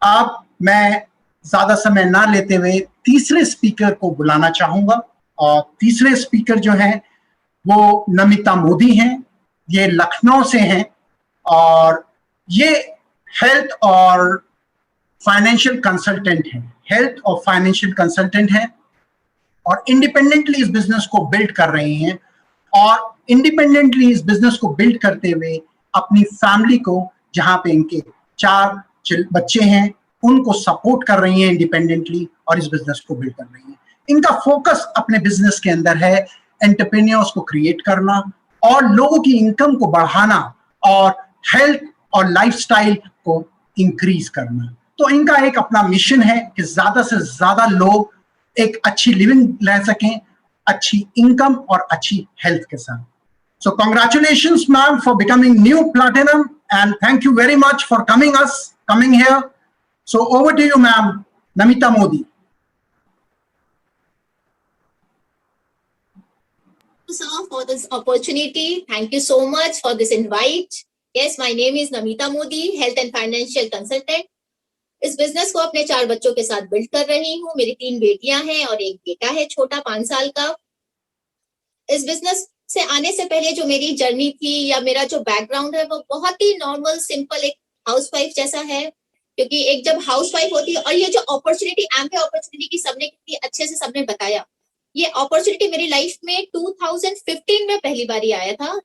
अब मैं ज्यादा समय ना लेते हुए तीसरे स्पीकर को बुलाना चाहूंगा। और तीसरे स्पीकर जो हैं वो नमिता मोदी हैं। ये लखनऊ से हैं और ये हेल्थ और फाइनेंशियल कंसल्टेंट हैं। हेल्थ और फाइनेंशियल कंसल्टेंट हैं और इंडिपेंडेंटली इस बिजनेस को बिल्ड कर रही हैं। और इंडिपेंडेंटली इस बिजनेस को बिल्ड करते हुए अपनी फैमिली को, जहां पे इनके 4 बच्चे हैं, उनको सपोर्ट कर रही हैं इंडिपेंडेंटली और इस बिजनेस को बिल्ड कर रही हैं। इनका फोकस अपने बिजनेस के अंदर है एंटरप्रेन्योर्स को क्रिएट करना और लोगों की इनकम को बढ़ाना और हेल्थ और लाइफस्टाइल को इंक्रीज करना। तो इनका एक अपना मिशन है कि ज्यादा से ज्यादा लोग एक अच्छी लिविंग रह सकें, अच्छी इनकम और अच्छी हेल्थ के साथ। So congratulations, ma'am, for becoming new platinum, and thank you very much for coming here. So over to you, ma'am, Namita Modi. Sir, for this opportunity, thank you so much for this invite. Yes, my name is Namita Modi, health and financial consultant. इस business को अपने 4 बच्चों के साथ build कर रही हूँ। मेरी 3 बेटियां हैं और एक बेटा है छोटा 5 साल का। इस बिजनेस से आने से पहले जो मेरी जर्नी थी या मेरा जो बैकग्राउंड है वो बहुत ही नॉर्मल सिंपल एक हाउसवाइफ जैसा है। क्योंकि एक जब हाउसवाइफ होती है और ये जो अपॉर्चुनिटी एम्पे अपॉर्चुनिटी की सबने कितनी अच्छे से सबने बताया, ये अपॉर्चुनिटी मेरी लाइफ में 2015 में पहली बार आया था।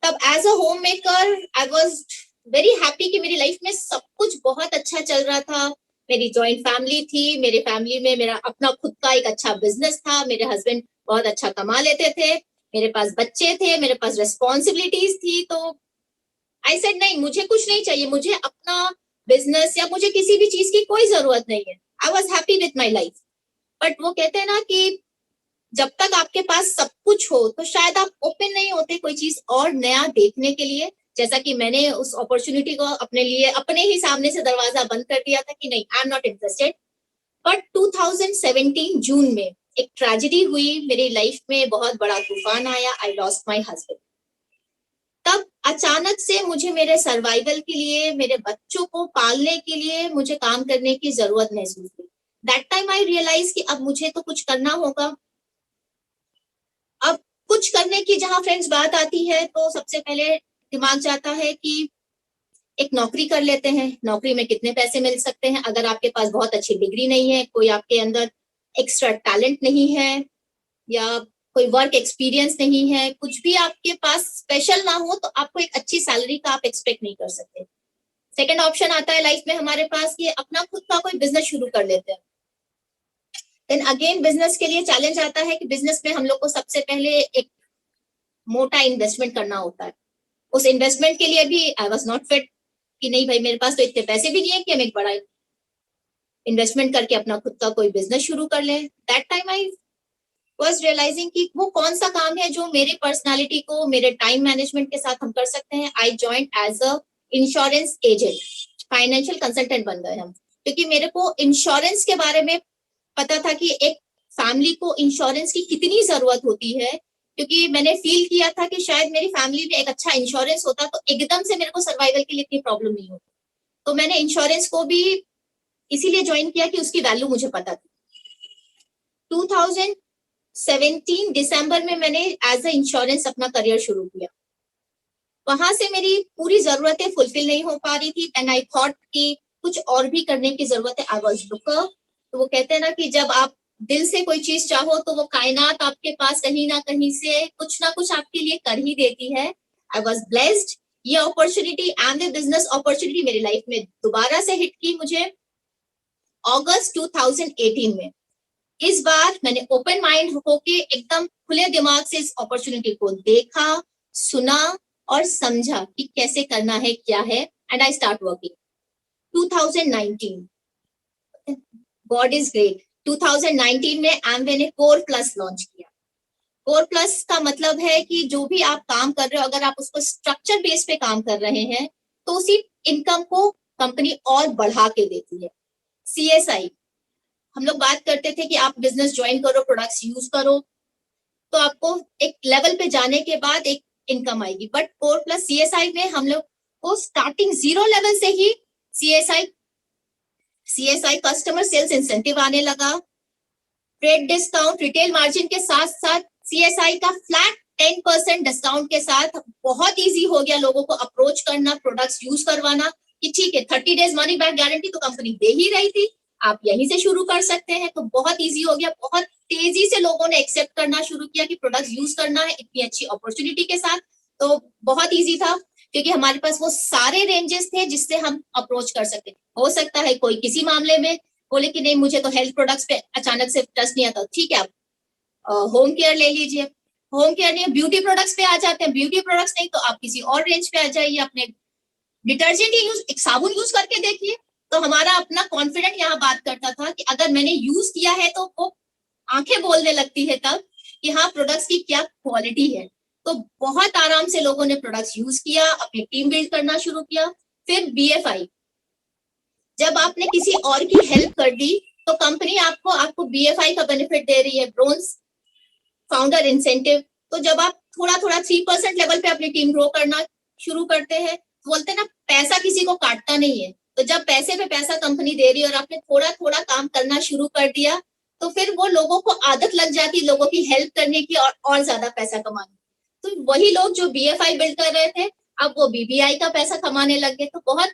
तब as a homemaker I was very happy कि मेरी लाइफ में सब कुछ बहुत अच्छा चल रहा था। मेरी जॉइंट फैमिली थी, मेरे फैमिली में मेरा अपना खुद का एक अच्छा बिजनेस था, मेरे हस्बैंड बहुत अच्छा कमा लेते थे, मेरे पास बच्चे थे, मेरे पास रिस्पॉन्सिबिलिटीज थी। तो आई सेड नहीं, मुझे कुछ नहीं चाहिए, मुझे अपना बिजनेस या मुझे किसी भी चीज की कोई जरूरत नहीं है। I was happy with my life. But वो कहते हैं ना कि जब तक आपके पास सब कुछ हो तो शायद आप ओपन नहीं होते कोई चीज और नया देखने के लिए। जैसा कि मैंने उस अपॉर्चुनिटी को अपने लिए अपने ही सामने से दरवाजा बंद कर दिया था कि नहीं, I am not interested. But 2017 जून में एक ट्रेजेडी हुई मेरी लाइफ में, बहुत बड़ा तूफान आया। I lost my husband. तब अचानक से मुझे मेरे सर्वाइवल के लिए, मेरे बच्चों को पालने के लिए मुझे काम करने की जरूरत महसूस हुई। दैट टाइम आई रियलाइज कि अब मुझे तो कुछ करना होगा। अब कुछ करने की जहां फ्रेंड्स बात आती है तो सबसे पहले दिमाग जाता है कि एक नौकरी कर लेते हैं। नौकरी में कितने पैसे मिल सकते हैं अगर आपके पास बहुत अच्छी डिग्री नहीं है, कोई आपके अंदर एक्स्ट्रा टैलेंट नहीं है या कोई वर्क एक्सपीरियंस नहीं है, कुछ भी आपके पास स्पेशल ना हो तो आपको एक अच्छी सैलरी का आप एक्सपेक्ट नहीं कर सकते। सेकंड ऑप्शन आता है लाइफ में हमारे पास कि अपना खुद का कोई बिजनेस शुरू कर लेते हैं। देन अगेन बिजनेस के लिए चैलेंज आता है कि बिजनेस में हम लोग को सबसे पहले एक मोटा इन्वेस्टमेंट करना होता है। उस इन्वेस्टमेंट के लिए भी आई वॉज नॉट फिट कि नहीं भाई, मेरे पास तो इतने पैसे भी नहीं है कि हम एक बड़ा इन्वेस्टमेंट करके अपना खुद का कोई बिजनेस शुरू कर लें। That time I was realising कि वो कौन सा काम है जो मेरे पर्सनालिटी को, मेरे टाइम मैनेजमेंट के साथ हम कर सकते हैं। I joined as a insurance agent, financial consultant बन गए हम। क्योंकि मेरे को इंश्योरेंस के बारे में पता था कि एक फैमिली को इंश्योरेंस की कितनी जरूरत होती है। क्योंकि मैंने फील किया था कि शायद मेरी फैमिली में एक अच्छा इंश्योरेंस होता तो एकदम से मेरे को सर्वाइवल के लिए इतनी प्रॉब्लम नहीं होती। तो मैंने इंश्योरेंस को भी इसीलिए ज्वाइन किया कि उसकी वैल्यू मुझे पता थी। 2017 दिसंबर में मैंने एज अ इंश्योरेंस अपना करियर शुरू किया। वहां से मेरी पूरी जरूरतें फुलफिल नहीं हो पा रही थी एंड आई थॉट कि कुछ और भी करने की जरूरत है। I was looker. तो वो कहते हैं ना कि जब आप दिल से कोई चीज चाहो तो वो कायनात आपके पास कहीं ना कहीं से कुछ ना कुछ आपके लिए कर ही देती है। I was blessed. ये opportunity and the business opportunity मेरी लाइफ में दोबारा से हिट की मुझे अगस्त 2018 में। इस बार मैंने ओपन माइंड होके एकदम खुले दिमाग से इस अपॉर्चुनिटी को देखा, सुना और समझा कि कैसे करना है, क्या है, and I start working. 2019 God is great. 2019 में एमवे ने कोर प्लस लॉन्च किया। कोर प्लस का मतलब है कि जो भी आप काम कर रहे हो, अगर आप उसको स्ट्रक्चर बेस पे काम कर रहे हैं तो उसी इनकम को कंपनी और बढ़ा के देती है। CSI, हम लोग बात करते थे कि आप बिजनेस ज्वाइन करो, प्रोडक्ट्स यूज करो तो आपको एक लेवल पे जाने के बाद एक इनकम आएगी। बट कोर प्लस CSI में हम लोग को स्टार्टिंग 0 लेवल से ही CSI CSI customer sales incentive आने लगा, ट्रेड डिस्काउंट, रिटेल मार्जिन के साथ साथ CSI का फ्लैट 10% डिस्काउंट के साथ बहुत इजी हो गया लोगों को अप्रोच करना, प्रोडक्ट्स यूज करवाना कि ठीक है 30 डेज मनी बैक गारंटी तो कंपनी दे ही रही थी, आप यहीं से शुरू कर सकते हैं। तो बहुत इजी हो गया, बहुत तेजी से लोगों ने एक्सेप्ट करना शुरू किया कि प्रोडक्ट्स यूज करना है इतनी अच्छी अपॉर्चुनिटी के साथ। तो बहुत इजी था क्योंकि हमारे पास वो सारे रेंजेस थे जिससे हम अप्रोच कर सकते। हो सकता है कोई किसी मामले में बोले कि नहीं मुझे तो हेल्थ प्रोडक्ट्स पे अचानक से ट्रस्ट नहीं आता, ठीक है आप होम केयर ले लीजिए, होम केयर नहीं ब्यूटी प्रोडक्ट्स पे आ जाते हैं, ब्यूटी प्रोडक्ट्स नहीं तो आप किसी और रेंज पे आ जाइए, अपने डिटर्जेंट यूज, एक साबुन यूज करके देखिए। तो हमारा अपना कॉन्फिडेंट यहाँ बात करता था कि अगर मैंने यूज किया है तो वो आंखें बोलने लगती है तब कि हाँ प्रोडक्ट्स की क्या क्वालिटी है। तो बहुत आराम से लोगों ने प्रोडक्ट्स यूज किया, अपनी टीम बिल्ड करना शुरू किया। फिर BFI, जब आपने किसी और की हेल्प कर दी तो कंपनी आपको BFI का बेनिफिट दे रही है, ब्रोंज फाउंडर इंसेंटिव। तो जब आप थोड़ा थोड़ा 3% लेवल पे अपनी टीम ग्रो करना शुरू करते हैं, तो बोलते हैं ना पैसा किसी को काटता नहीं है। तो जब पैसे पे पैसा कंपनी दे रही है और आपने थोड़ा थोड़ा काम करना शुरू कर दिया तो फिर वो लोगों को आदत लग जाती है लोगों की हेल्प करने की और ज्यादा पैसा कमाने। तो वही लोग जो BFI बिल्ड कर रहे थे अब वो BBI का पैसा कमाने लग गए। तो बहुत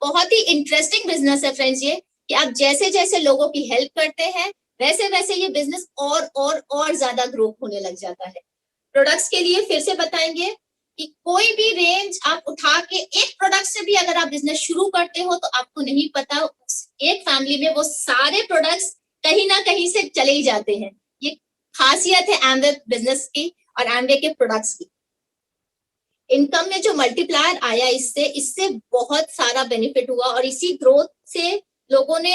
बहुत ही इंटरेस्टिंग बिजनेस है फ्रेंड्स ये, कि आप जैसे जैसे लोगों की हेल्प करते हैं वैसे वैसे ये बिजनेस और ज्यादा ग्रो होने लग जाता है। प्रोडक्ट्स के लिए फिर से बताएंगे कि कोई भी रेंज आप उठा के एक प्रोडक्ट से भी अगर आप बिजनेस शुरू करते हो तो आपको नहीं पता एक फैमिली में वो सारे प्रोडक्ट्स कहीं ना कहीं से चले ही जाते हैं। ये खासियत है एमवे बिजनेस की और एमवे के प्रोडक्ट्स की। इनकम में जो मल्टीप्लायर आया इससे बहुत सारा बेनिफिट हुआ और इसी ग्रोथ से लोगों ने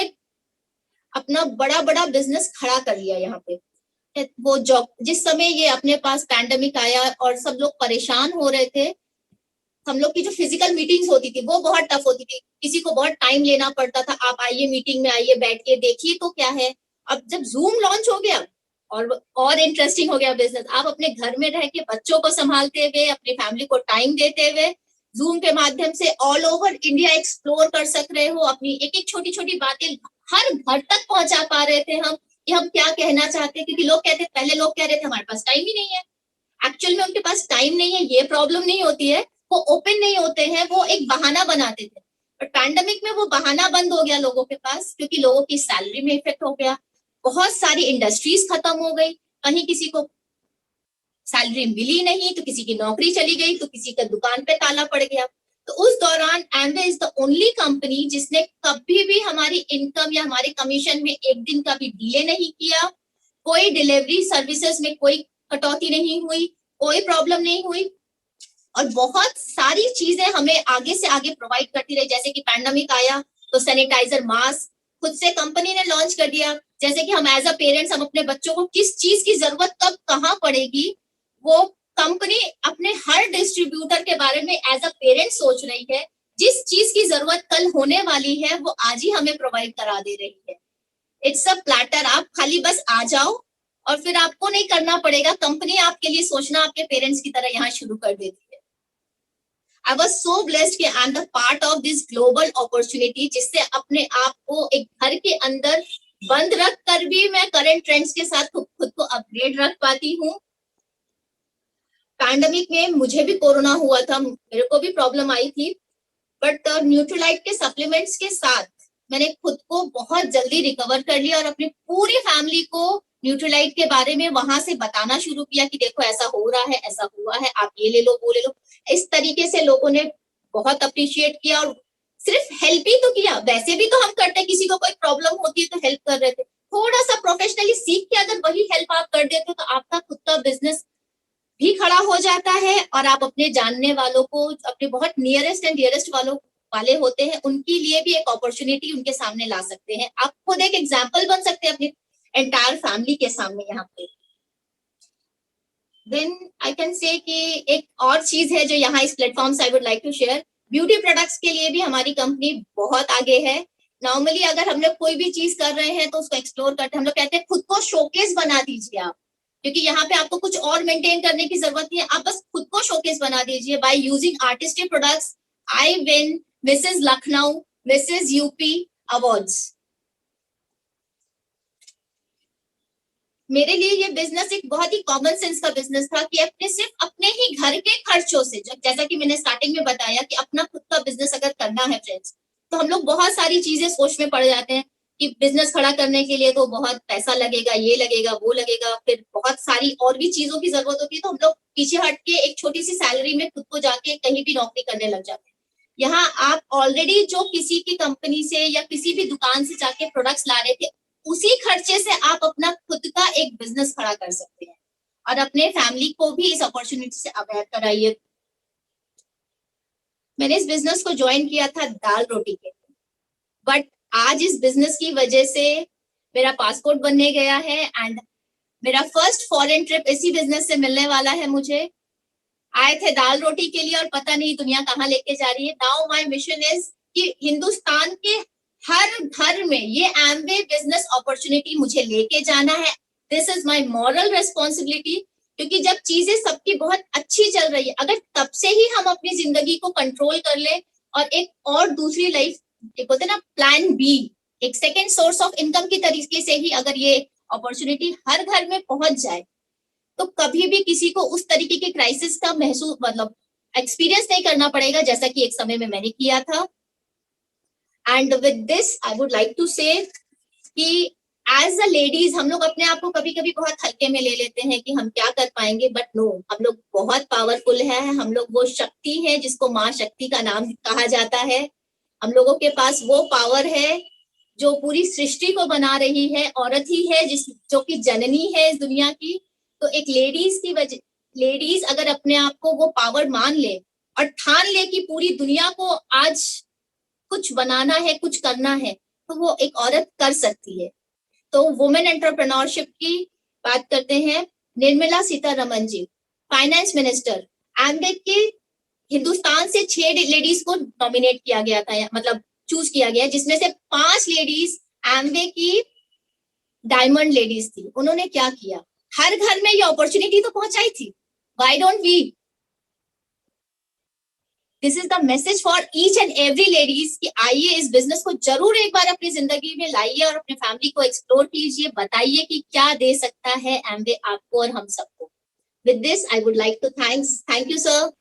अपना बड़ा बड़ा बिजनेस खड़ा कर लिया। यहाँ पे वो जॉब जिस समय ये अपने पास पैंडेमिक आया और सब लोग परेशान हो रहे थे, हम लोग की जो फिजिकल मीटिंग्स होती थी वो बहुत टफ होती थी, किसी को बहुत टाइम लेना पड़ता था, आप आइए मीटिंग में आइए बैठ के देखिए तो क्या है। अब जब जूम लॉन्च हो गया और इंटरेस्टिंग हो गया बिजनेस, आप अपने घर में रह के बच्चों को संभालते हुए अपनी फैमिली को टाइम देते हुए जूम के माध्यम से ऑल ओवर इंडिया एक्सप्लोर कर सक रहे हो, अपनी एक एक छोटी छोटी बातें हर घर तक पहुंचा पा रहे थे हम कि हम क्या कहना चाहते हैं। क्योंकि लोग कहते पहले लोग कह रहे थे हमारे पास टाइम ही नहीं है, एक्चुअल में उनके पास टाइम नहीं है ये प्रॉब्लम नहीं होती है, वो ओपन नहीं होते हैं, वो एक बहाना बनाते थे। बट पैंडेमिक में वो बहाना बंद हो गया लोगों के पास, क्योंकि लोगों की सैलरी में इफेक्ट हो गया, बहुत सारी इंडस्ट्रीज खत्म हो गई, कहीं किसी को सैलरी मिली नहीं तो किसी की नौकरी चली गई तो किसी का दुकान पे ताला पड़ गया। तो उस दौरान Amway is the only company जिसने कभी भी हमारी इनकम या हमारे कमीशन में एक दिन का भी डिले नहीं किया, कोई डिलीवरी सर्विसेज में कोई कटौती नहीं हुई, कोई प्रॉब्लम नहीं हुई और बहुत सारी चीजें हमें आगे से आगे प्रोवाइड करती रही। जैसे कि पैंडेमिक आया तो सैनिटाइजर, मास्क खुद से कंपनी ने लॉन्च कर दिया। जैसे कि हम एज अ पेरेंट्स हम अपने बच्चों को किस चीज की जरूरत कब कहाँ पड़ेगी वो कंपनी अपने हर डिस्ट्रीब्यूटर के बारे में एज अ पेरेंट सोच रही है। जिस चीज की जरूरत कल होने वाली है वो आज ही हमें प्रोवाइड करा दे रही है। इट्स अ प्लेटर, आप खाली बस आ जाओ और फिर आपको नहीं करना पड़ेगा, कंपनी आपके लिए सोचना आपके पेरेंट्स की तरह यहाँ शुरू कर देती है। I was so blessed कि I'm the part of this global opportunity जिससे अपने आप को एक घर के अंदर बंद रख कर भी मैं करंट ट्रेंड्स के साथ खुद को अपग्रेड रख पाती हूँ। पैंडेमिक में मुझे भी कोरोना हुआ था, मेरे को भी प्रॉब्लम आई थी, बट न्यूट्रीलाइट के सप्लीमेंट्स के साथ मैंने खुद को बहुत जल्दी रिकवर कर लिया और अपनी पूरी फैमिली को न्यूट्रीलाइट के बारे में वहां से बताना शुरू किया कि देखो ऐसा हो रहा है, ऐसा हुआ है, आप ये ले लो वो ले लो। इस तरीके से लोगों ने बहुत अप्रिशिएट किया और सिर्फ हेल्प ही तो किया, वैसे भी तो हम करते, किसी को कोई प्रॉब्लम होती है तो हेल्प कर रहे थे। थोड़ा सा प्रोफेशनली सीख के अगर वही हेल्प आप कर देते तो आपका खुद का बिजनेस भी खड़ा हो जाता है और आप अपने जानने वालों को, अपने बहुत नियरेस्ट एंड डियरेस्ट वाले होते हैं, उनके लिए भी एक अपॉर्चुनिटी उनके सामने ला सकते हैं। आप खुद एक एग्जाम्पल बन सकते हैं अपनी एंटायर फैमिली के सामने यहाँ पे। देन आई कैन से कि एक और चीज है जो यहाँ इस प्लेटफॉर्म से I would like to share, beauty products के लिए भी हमारी कंपनी बहुत आगे है। नॉर्मली अगर हम लोग कोई भी चीज कर रहे हैं तो उसको एक्सप्लोर करते हैं, हम लोग कहते हैं खुद को शोकेस बना दीजिए आप, क्योंकि यहाँ पे आपको कुछ और मेंटेन करने की जरूरत नहीं है, आप बस खुद को शोकेस बना दीजिए by using artistic products. I win Mrs Lucknow, Mrs UP awards, मेरे लिए ये बिजनेस एक बहुत ही कॉमन सेंस का बिजनेस था कि सिर्फ अपने ही घर के खर्चों से, जैसा कि मैंने स्टार्टिंग में बताया कि अपना खुद का बिजनेस अगर करना है फ्रेंड्स, तो हम लोग बहुत सारी चीजें सोच में पड़ जाते हैं कि बिजनेस खड़ा करने के लिए तो बहुत पैसा लगेगा, ये लगेगा, वो लगेगा, फिर बहुत सारी और भी चीजों की जरूरत होती है, तो हम लोग पीछे हट के एक छोटी सी सैलरी में खुद को जाके कहीं भी नौकरी करने लग जाते हैं। यहाँ आप ऑलरेडी जो किसी की कंपनी से या किसी भी दुकान से जाके प्रोडक्ट्स ला रहे थे, उसी खर्चे से आप अपना खुद का एक बिजनेस खड़ा कर सकते हैं और अपने फैमिली को भी इस अपॉर्चुनिटी से अवेयर कराइए। मैंने इस बिजनेस को ज्वाइन किया था दाल रोटी के लिए, बट आज इस बिजनेस की वजह से मेरा पासपोर्ट बनने गया है एंड मेरा फर्स्ट फॉरेन ट्रिप इसी बिजनेस से मिलने वाला है मुझे। आए थे दाल रोटी के लिए और पता नहीं दुनिया कहाँ लेके जा रही है। नाउ माय मिशन इज कि हिंदुस्तान के हर घर में ये एमवे बिजनेस अपॉर्चुनिटी मुझे लेके जाना है। This is my moral responsibility, क्योंकि जब चीजें सबकी बहुत अच्छी चल रही है, अगर तब से ही हम अपनी जिंदगी को कंट्रोल कर ले और एक और दूसरी लाइफ, एक होते ना प्लान बी, एक सेकेंड सोर्स ऑफ इनकम की तरीके से ही अगर ये अपॉर्चुनिटी हर घर में पहुंच जाए, तो कभी भी किसी को उस तरीके के क्राइसिस का महसूस मतलब एक्सपीरियंस नहीं करना पड़ेगा, जैसा कि एक समय में मैंने किया था। And with this I would like to say कि एज अ लेडीज हम लोग अपने आप को कभी कभी बहुत हल्के में ले लेते हैं कि हम क्या कर पाएंगे, बट नो, हम लोग बहुत पावरफुल है। हम लोग वो शक्ति है जिसको माँ शक्ति का नाम कहा जाता है। हम लोगों के पास वो पावर है जो पूरी सृष्टि को बना रही है। औरत ही है जो कि जननी है इस दुनिया की। तो एक लेडीज अगर अपने आप को वो पावर मान ले और ठान ले कि पूरी दुनिया को आज कुछ बनाना है, कुछ करना है, तो वो एक औरत कर सकती है। तो वुमेन एंटरप्रेन्योरशिप की बात करते हैं। निर्मला सीतारमन जी, फाइनेंस मिनिस्टर, एमवे के हिंदुस्तान से 6 लेडीज को नॉमिनेट किया गया था, मतलब चूज किया गया, जिसमें से 5 लेडीज एमवे की डायमंड लेडीज थी। उन्होंने क्या किया, हर घर में ये अपॉर्चुनिटी तो पहुंचाई थी। Why don't we? This is the message for each and every ladies कि आइए इस बिजनेस को जरूर एक बार अपनी जिंदगी में लाइए और अपने फैमिली को एक्सप्लोर कीजिए। बताइए कि क्या दे सकता है एमवे आपको और हम सबको। With this I would like to thank you sir